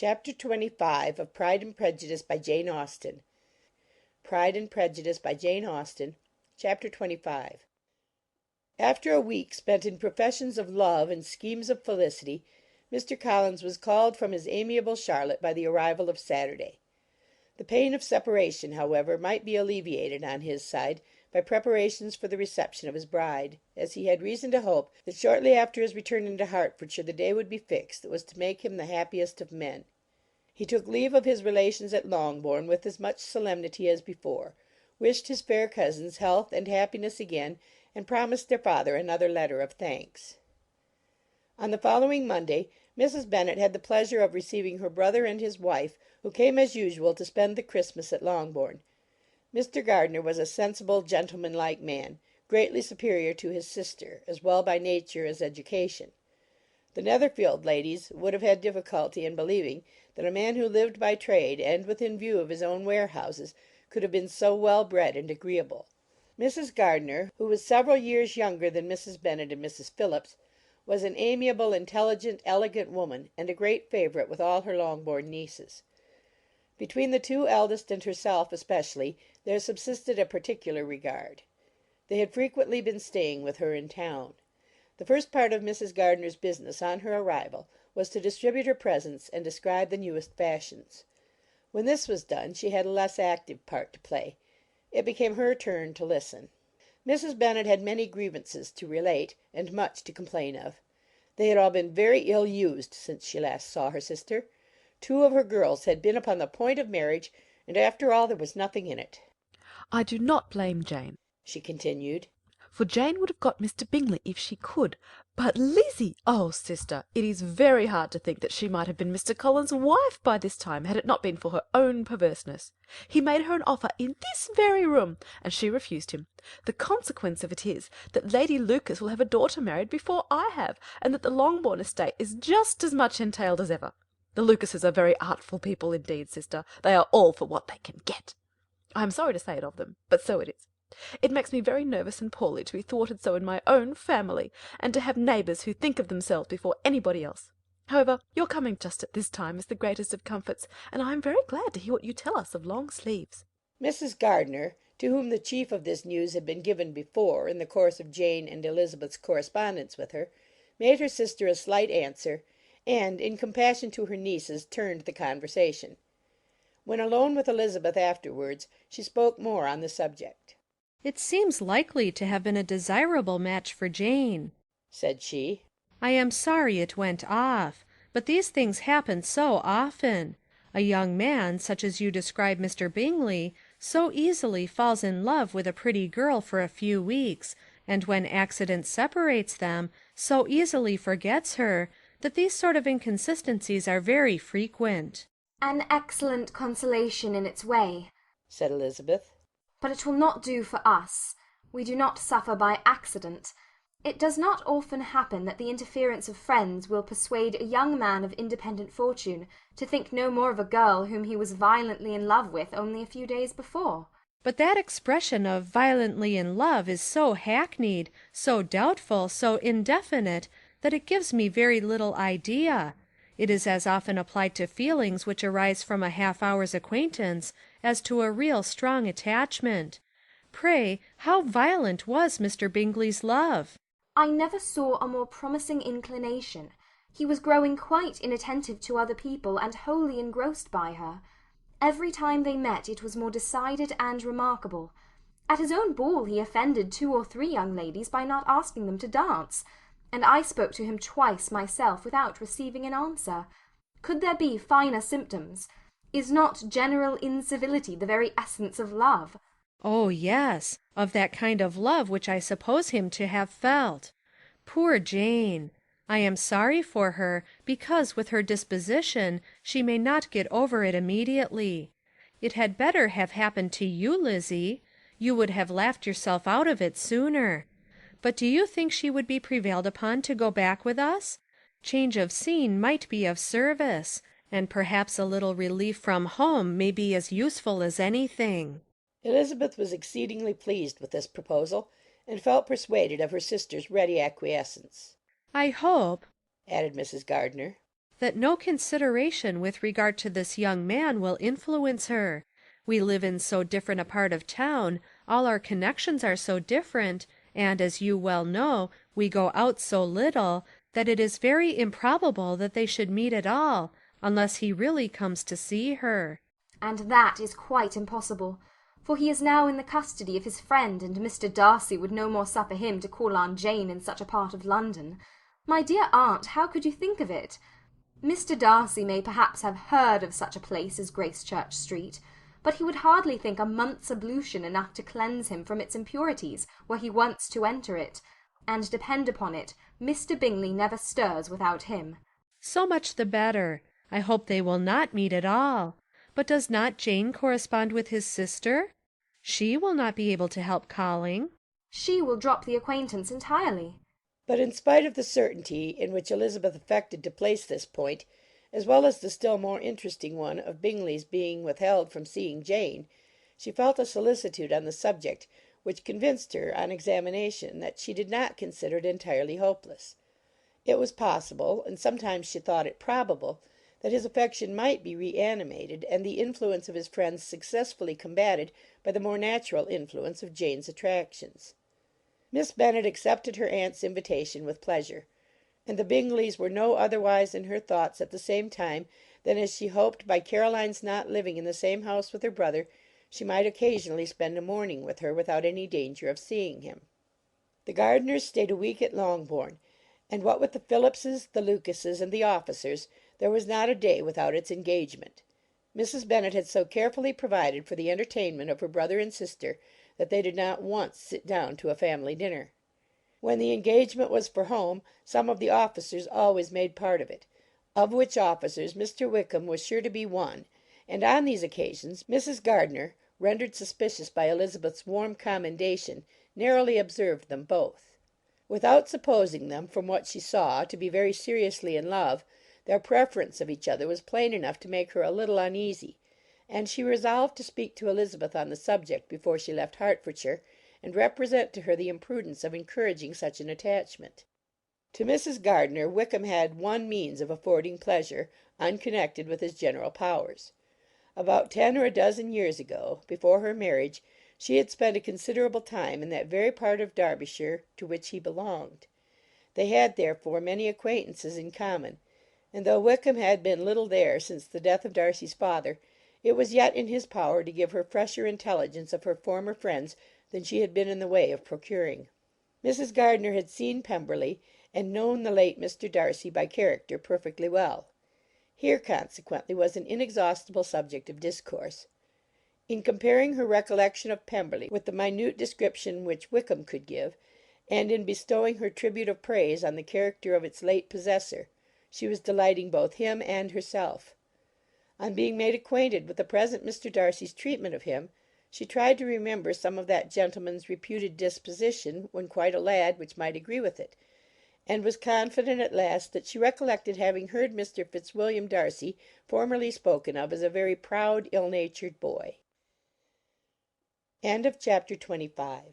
Chapter 25 of Pride and Prejudice by Jane Austen. Pride and Prejudice by Jane Austen. Chapter 25. After a week spent in professions of love and schemes of felicity, Mr. Collins was called from his amiable Charlotte by the arrival of Saturday. The pain of separation, however, might be alleviated on his side by preparations for the reception of his bride, as he had reason to hope that shortly after his return into Hertfordshire the day would be fixed that was to make him the happiest of men. He took leave of his relations at Longbourn with as much solemnity as before, wished his fair cousins health and happiness again, and promised their father another letter of thanks. On the following Monday, Mrs. Bennet had the pleasure of receiving her brother and his wife, who came as usual to spend the Christmas at Longbourn. Mr. Gardiner was a sensible, gentlemanlike man, greatly superior to his sister, as well by nature as education. The Netherfield ladies would have had difficulty in believing that a man who lived by trade, and within view of his own warehouses, could have been so well bred and agreeable. Mrs. Gardiner, who was several years younger than Mrs. Bennet and Mrs. Phillips, was an amiable, intelligent, elegant woman, and a great favourite with all her Longbourn nieces. Between the two eldest and herself especially there subsisted a particular regard. They had frequently been staying with her in town. The first part of Mrs. Gardiner's business on her arrival was to distribute her presents and describe the newest fashions. When this was done she had a less active part to play. It became her turn to listen. Mrs. Bennet had many grievances to relate, and much to complain of. They had all been very ill used since she last saw her sister. 2 of her girls had been upon the point of marriage, and after all there was nothing in it. "I do not blame Jane," she continued, "for Jane would have got Mr. Bingley if she could. But Lizzie! Oh, sister, it is very hard to think that she might have been Mr. Collins's wife by this time, had it not been for her own perverseness. He made her an offer in this very room, and she refused him. The consequence of it is that Lady Lucas will have a daughter married before I have, and that the Longbourn estate is just as much entailed as ever. The Lucases are very artful people indeed, sister. They are all for what they can get. I am sorry to say it of them, but so it is. It makes me very nervous and poorly to be thwarted so in my own family, and to have neighbours who think of themselves before anybody else. However, your coming just at this time is the greatest of comforts, and I am very glad to hear what you tell us of long sleeves." Mrs. Gardiner, to whom the chief of this news had been given before, in the course of Jane and Elizabeth's correspondence with her, made her sister a slight answer, and, in compassion to her nieces, turned the conversation. When alone with Elizabeth afterwards, she spoke more on the subject. "It seems likely to have been a desirable match for Jane," said she. "I am sorry it went off, but these things happen so often. A young man, such as you describe Mr. Bingley, so easily falls in love with a pretty girl for a few weeks, and when accident separates them, so easily forgets her, that these sort of inconsistencies are very frequent." "An excellent consolation in its way," said Elizabeth. "but it will not do for us. We do not suffer by accident. It does not often happen that the interference of friends will persuade a young man of independent fortune to think no more of a girl whom he was violently in love with only a few days before." "But that expression of violently in love is so hackneyed, so doubtful, so indefinite, that it gives me very little idea. It is as often applied to feelings which arise from a half-hour's acquaintance as to a real strong attachment. Pray, how violent was Mr. Bingley's love?" "I never saw a more promising inclination. He was growing quite inattentive to other people, and wholly engrossed by her. Every time they met it was more decided and remarkable. At his own ball he offended 2 or 3 young ladies by not asking them to dance, and I spoke to him twice myself without receiving an answer. Could there be finer symptoms? Is not general incivility the very essence of love?" "Oh, yes, of that kind of love which I suppose him to have felt. Poor Jane! I am sorry for her, because with her disposition she may not get over it immediately. It had better have happened to you, Lizzie. You would have laughed yourself out of it sooner. But do you think she would be prevailed upon to go back with us? Change of scene might be of service, and perhaps a little relief from home may be as useful as anything." Elizabeth was exceedingly pleased with this proposal, and felt persuaded of her sister's ready acquiescence. "I hope," added Mrs. Gardiner, that no consideration with regard to this young man will influence her. We live in so different a part of town, all our connections are so different, and, as you well know, we go out so little, that it is very improbable that they should meet at all, unless he really comes to see her." "And that is quite impossible, for he is now in the custody of his friend, and Mr. Darcy would no more suffer him to call on Jane in such a part of London. My dear aunt, how could you think of it? Mr. Darcy may perhaps have heard of such a place as Gracechurch Street, but he would hardly think a month's ablution enough to cleanse him from its impurities were he once to enter it, and depend upon it, Mr. Bingley never stirs without him." "So much the better. I hope they will not meet at all. But does not Jane correspond with his sister? She will not be able to help calling." "She will drop the acquaintance entirely." But in spite of the certainty in which Elizabeth affected to place this point, as well as the still more interesting one of Bingley's being withheld from seeing Jane, she felt a solicitude on the subject which convinced her, on examination, that she did not consider it entirely hopeless. It was possible, and sometimes she thought it probable, that his affection might be reanimated, and the influence of his friends successfully combated by the more natural influence of Jane's attractions. Miss Bennet accepted her aunt's invitation with pleasure, and the Bingleys were no otherwise in her thoughts at the same time than as she hoped, by Caroline's not living in the same house with her brother, she might occasionally spend a morning with her without any danger of seeing him. The Gardiners stayed a week at Longbourn, and what with the Phillipses, the Lucases, and the officers, there was not a day without its engagement. Mrs. Bennet had so carefully provided for the entertainment of her brother and sister that they did not once sit down to a family dinner. When the engagement was for home, some of the officers always made part of it, of which officers Mr. Wickham was sure to be one, and on these occasions Mrs. Gardiner, rendered suspicious by Elizabeth's warm commendation, narrowly observed them both. Without supposing them, from what she saw, to be very seriously in love, their preference of each other was plain enough to make her a little uneasy, and she resolved to speak to Elizabeth on the subject before she left Hertfordshire, and represent to her the imprudence of encouraging such an attachment. To Mrs. Gardiner Wickham had one means of affording pleasure, unconnected with his general powers. About 10 or a dozen years ago, before her marriage, she had spent a considerable time in that very part of Derbyshire to which he belonged. They had, therefore, many acquaintances in common, and though Wickham had been little there since the death of Darcy's father, it was yet in his power to give her fresher intelligence of her former friends than she had been in the way of procuring. Mrs. Gardiner had seen Pemberley, and known the late Mr. Darcy by character perfectly well. Here, consequently, was an inexhaustible subject of discourse. In comparing her recollection of Pemberley with the minute description which Wickham could give, and in bestowing her tribute of praise on the character of its late possessor, she was delighting both him and herself. On being made acquainted with the present Mr. Darcy's treatment of him, she tried to remember some of that gentleman's reputed disposition when quite a lad which might agree with it, and was confident at last that she recollected having heard Mr. Fitzwilliam Darcy formerly spoken of as a very proud, ill-natured boy. Chapter 25